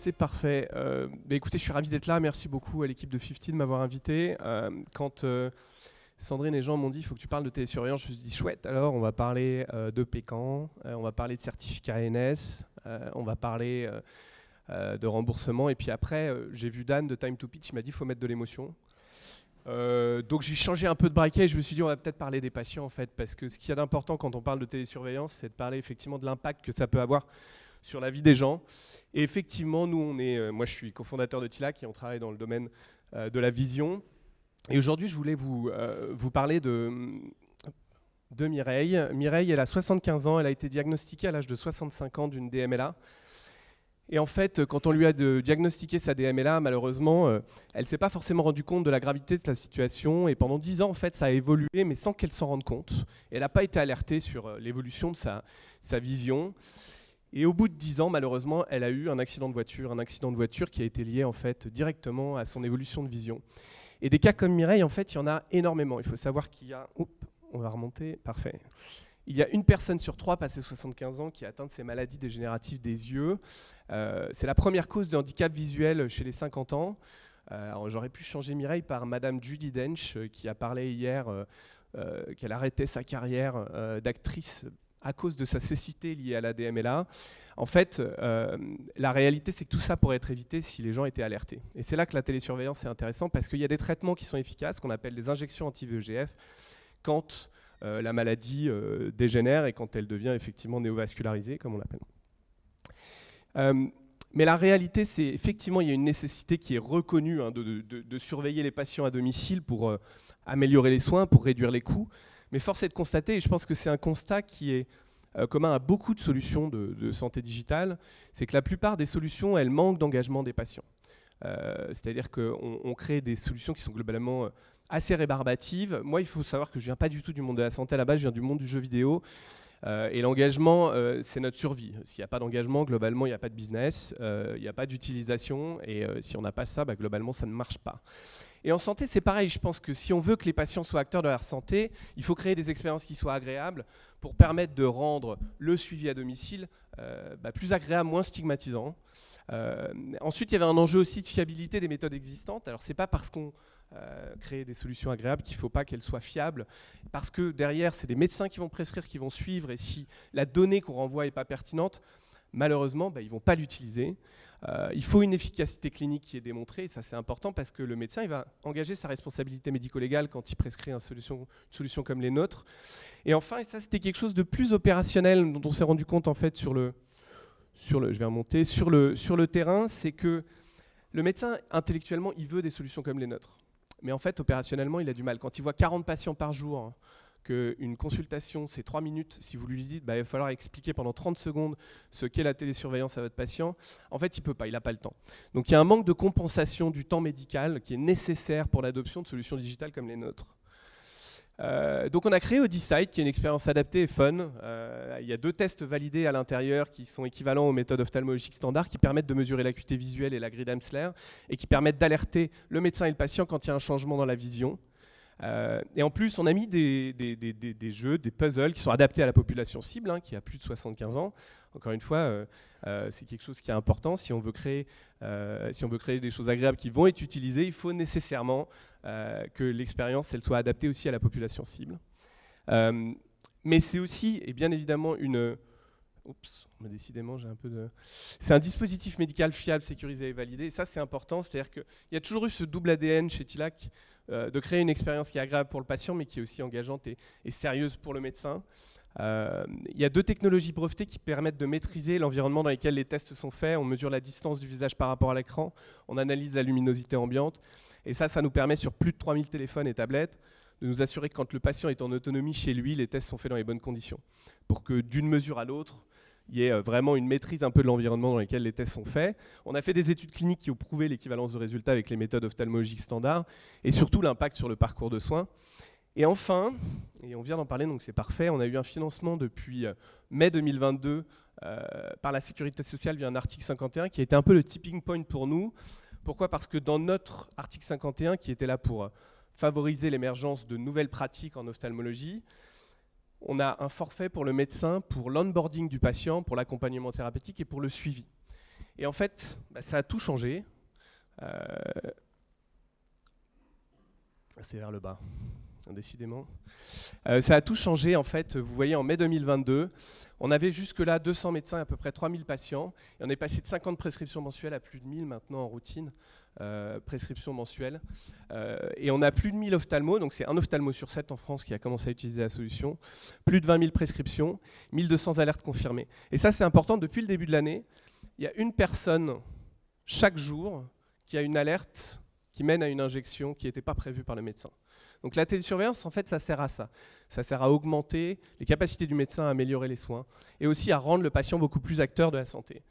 C'est parfait. Écoutez, je suis ravi d'être là. Merci beaucoup à l'équipe de 50 de m'avoir invité. Quand Sandrine et Jean m'ont dit il faut que tu parles de télésurveillance, je me suis dit chouette, alors on va parler de Pécan, on va parler de certificat ANS, on va parler de remboursement. Et puis après, j'ai vu Dan de Time to Pitch, il m'a dit il faut mettre de l'émotion. Donc j'ai changé un peu de braquet et je me suis dit on va peut-être parler des patients en fait, parce que ce qu'il y a d'important quand on parle de télésurveillance, c'est de parler effectivement de l'impact que ça peut avoir sur la vie des gens. Et effectivement, nous, moi je suis cofondateur de TILAC et on travaille dans le domaine de la vision. Et aujourd'hui, je voulais vous parler de Mireille. Mireille, elle a 75 ans, elle a été diagnostiquée à l'âge de 65 ans d'une DMLA. Et en fait, quand on lui a diagnostiqué sa DMLA, malheureusement, elle ne s'est pas forcément rendue compte de la gravité de la situation. Et pendant 10 ans, en fait, ça a évolué, mais sans qu'elle s'en rende compte. Elle n'a pas été alertée sur l'évolution de sa vision. Et au bout de 10 ans, malheureusement, elle a eu un accident de voiture qui a été lié en fait directement à son évolution de vision. Et des cas comme Mireille, en fait, il y en a énormément. Il faut savoir qu'il y a... on va remonter, parfait. Il y a une personne sur 3 passé 75 ans qui a atteint de ces maladies dégénératives des yeux. C'est la première cause de handicap visuel chez les 50 ans. J'aurais pu changer Mireille par Madame Judi Dench, qui a parlé hier qu'elle arrêtait sa carrière d'actrice à cause de sa cécité liée à la DMLA. En fait, la réalité, c'est que tout ça pourrait être évité si les gens étaient alertés. Et c'est là que la télésurveillance est intéressante, parce qu'il y a des traitements qui sont efficaces, qu'on appelle les injections anti-VEGF, quand la maladie dégénère et quand elle devient effectivement néovascularisée, comme on l'appelle. Mais la réalité, c'est effectivement, il y a une nécessité qui est reconnue de surveiller les patients à domicile pour améliorer les soins, pour réduire les coûts. Mais force est de constater, et je pense que c'est un constat qui est commun à beaucoup de solutions de santé digitale, c'est que la plupart des solutions, elles manquent d'engagement des patients. C'est-à-dire qu'on crée des solutions qui sont globalement assez rébarbatives. Moi, il faut savoir que je ne viens pas du tout du monde de la santé à la base, je viens du monde du jeu vidéo. Et l'engagement, c'est notre survie. S'il n'y a pas d'engagement, globalement, il n'y a pas de business, il n'y a pas d'utilisation. Et si on n'a pas ça, globalement, ça ne marche pas. Et en santé, c'est pareil. Je pense que si on veut que les patients soient acteurs de leur santé, il faut créer des expériences qui soient agréables pour permettre de rendre le suivi à domicile plus agréable, moins stigmatisant. Ensuite, il y avait un enjeu aussi de fiabilité des méthodes existantes. Alors, ce n'est pas parce qu'on crée des solutions agréables qu'il ne faut pas qu'elles soient fiables, parce que derrière, c'est des médecins qui vont prescrire, qui vont suivre, et si la donnée qu'on renvoie n'est pas pertinente, malheureusement, ils ne vont pas l'utiliser. Il faut une efficacité clinique qui est démontrée, et ça c'est important parce que le médecin il va engager sa responsabilité médico-légale quand il prescrit une solution comme les nôtres. Et enfin, et ça c'était quelque chose de plus opérationnel dont on s'est rendu compte en fait sur le terrain, c'est que le médecin intellectuellement il veut des solutions comme les nôtres, mais en fait opérationnellement il a du mal. Quand il voit 40 patients par jour, qu'une consultation, c'est 3 minutes, si vous lui dites, il va falloir expliquer pendant 30 secondes ce qu'est la télésurveillance à votre patient, en fait, il ne peut pas, il n'a pas le temps. Donc il y a un manque de compensation du temps médical qui est nécessaire pour l'adoption de solutions digitales comme les nôtres. Donc on a créé Audisight, qui est une expérience adaptée et fun. Il y a 2 tests validés à l'intérieur qui sont équivalents aux méthodes ophtalmologiques standards, qui permettent de mesurer l'acuité visuelle et la grille d'Amsler, et qui permettent d'alerter le médecin et le patient quand il y a un changement dans la vision. Et en plus, on a mis des jeux, des puzzles qui sont adaptés à la population cible, qui a plus de 75 ans. Encore une fois, c'est quelque chose qui est important. Si on veut créer des choses agréables qui vont être utilisées, il faut nécessairement que l'expérience elle soit adaptée aussi à la population cible. Mais c'est aussi, et bien évidemment, décidément, j'ai un peu de... C'est un dispositif médical fiable, sécurisé et validé. Et ça, c'est important. C'est-à-dire qu'il y a toujours eu ce double ADN chez TILAC de créer une expérience qui est agréable pour le patient, mais qui est aussi engageante et sérieuse pour le médecin. Il y a 2 technologies brevetées qui permettent de maîtriser l'environnement dans lequel les tests sont faits. On mesure la distance du visage par rapport à l'écran. On analyse la luminosité ambiante. Et ça nous permet, sur plus de 3000 téléphones et tablettes, de nous assurer que quand le patient est en autonomie chez lui, les tests sont faits dans les bonnes conditions. Pour que d'une mesure à l'autre, il y ait vraiment une maîtrise un peu de l'environnement dans lequel les tests sont faits. On a fait des études cliniques qui ont prouvé l'équivalence de résultats avec les méthodes ophtalmologiques standards et surtout l'impact sur le parcours de soins. Et enfin, et on vient d'en parler, donc c'est parfait, on a eu un financement depuis mai 2022 par la Sécurité sociale via un article 51 qui a été un peu le tipping point pour nous. Pourquoi ? Parce que dans notre article 51, qui était là pour favoriser l'émergence de nouvelles pratiques en ophtalmologie, on a un forfait pour le médecin, pour l'onboarding du patient, pour l'accompagnement thérapeutique et pour le suivi. Et en fait, ça a tout changé. C'est vers le bas, décidément. Ça a tout changé, en fait. Vous voyez, en mai 2022, on avait jusque-là 200 médecins, à peu près 3000 patients. Et on est passé de 50 prescriptions mensuelles à plus de 1000 maintenant en routine, prescriptions mensuelles. Et on a plus de 1000 ophtalmos, donc c'est un ophtalmo sur 7 en France qui a commencé à utiliser la solution. Plus de 20 000 prescriptions, 1200 alertes confirmées. Et ça, c'est important. Depuis le début de l'année, il y a une personne chaque jour qui a une alerte qui mène à une injection qui n'était pas prévue par le médecin. Donc la télésurveillance, en fait, ça sert à ça. Ça sert à augmenter les capacités du médecin à améliorer les soins et aussi à rendre le patient beaucoup plus acteur de la santé.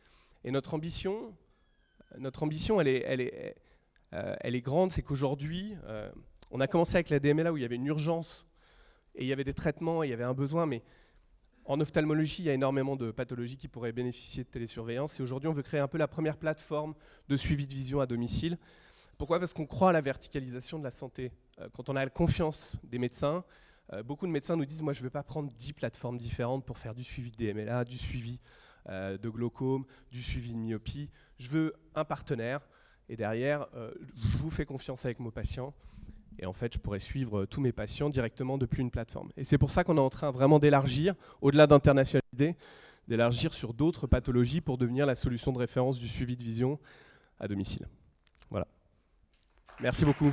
Et notre ambition elle est grande, c'est qu'aujourd'hui, on a commencé avec la DMLA où il y avait une urgence et il y avait des traitements et il y avait un besoin, mais en ophtalmologie, il y a énormément de pathologies qui pourraient bénéficier de télésurveillance. Et aujourd'hui, on veut créer un peu la première plateforme de suivi de vision à domicile. Pourquoi ? Parce qu'on croit à la verticalisation de la santé. Quand on a la confiance des médecins, beaucoup de médecins nous disent « moi je ne veux pas prendre 10 plateformes différentes pour faire du suivi de DMLA, du suivi de glaucome, du suivi de myopie. Je veux un partenaire et derrière, je vous fais confiance avec mon patient. Et en fait, je pourrais suivre tous mes patients directement depuis une plateforme. » Et c'est pour ça qu'on est en train vraiment d'élargir, au-delà d'internationaliser, d'élargir sur d'autres pathologies pour devenir la solution de référence du suivi de vision à domicile. Voilà. Merci beaucoup.